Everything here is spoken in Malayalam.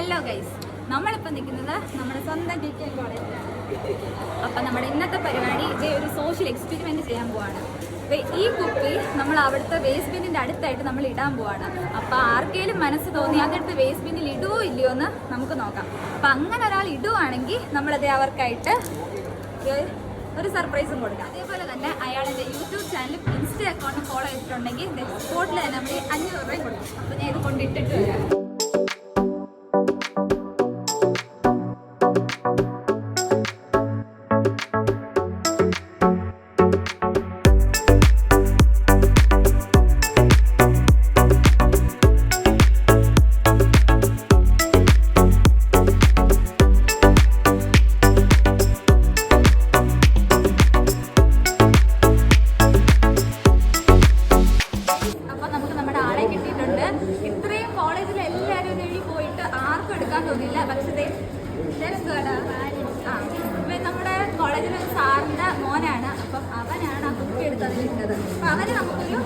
ഹലോ ഗൈസ്, നമ്മളിപ്പോൾ നിൽക്കുന്നത് നമ്മുടെ സ്വന്തം ടിക്കൻ കോളേജിലാണ്. അപ്പം നമ്മുടെ ഇന്നത്തെ പരിപാടി ഇതേ ഒരു സോഷ്യൽ എക്സ്പെരിമെൻറ്റ് ചെയ്യാൻ പോവാണ്. ഈ കുപ്പി നമ്മൾ അവിടുത്തെ വേസ്റ്റ് ബിന്നിൻ്റെ അടുത്തായിട്ട് നമ്മൾ ഇടാൻ പോവാണ്. അപ്പോൾ ആർക്കെങ്കിലും മനസ്സ് തോന്നി അതെടുത്ത് വേസ്റ്റ് ബിന്നിൽ ഇടുവോ ഇല്ലയോ എന്ന് നമുക്ക് നോക്കാം. അപ്പം അങ്ങനെ ഒരാൾ ഇടുവാണെങ്കിൽ നമ്മളത് അവർക്കായിട്ട് ഒരു സർപ്രൈസും കൊടുക്കാം. അതേപോലെ തന്നെ അയാളുടെ യൂട്യൂബ് ചാനലും ഇൻസ്റ്റ അക്കൗണ്ടും ഫോളോ ചെയ്തിട്ടുണ്ടെങ്കിൽ സ്പോട്ടിൽ തന്നെ നമ്മൾ 500 രൂപയും കൊടുക്കും. അപ്പോൾ ഞാൻ ഇത് കൊണ്ടിട്ടിട്ട് വരാം. ഇത്രയും കോളേജിൽ എല്ലാവരും എഴുതി പോയിട്ട് ആർക്കും എടുക്കാൻ തോന്നില്ല. പക്ഷേ നമ്മുടെ കോളേജിലെ സാറിൻ്റെ മോനാണ്. അപ്പം അവനാണ് ആ കുപ്പി എടുത്ത് അതിലിട്ടത്. അപ്പം അവന് നമുക്കൊരു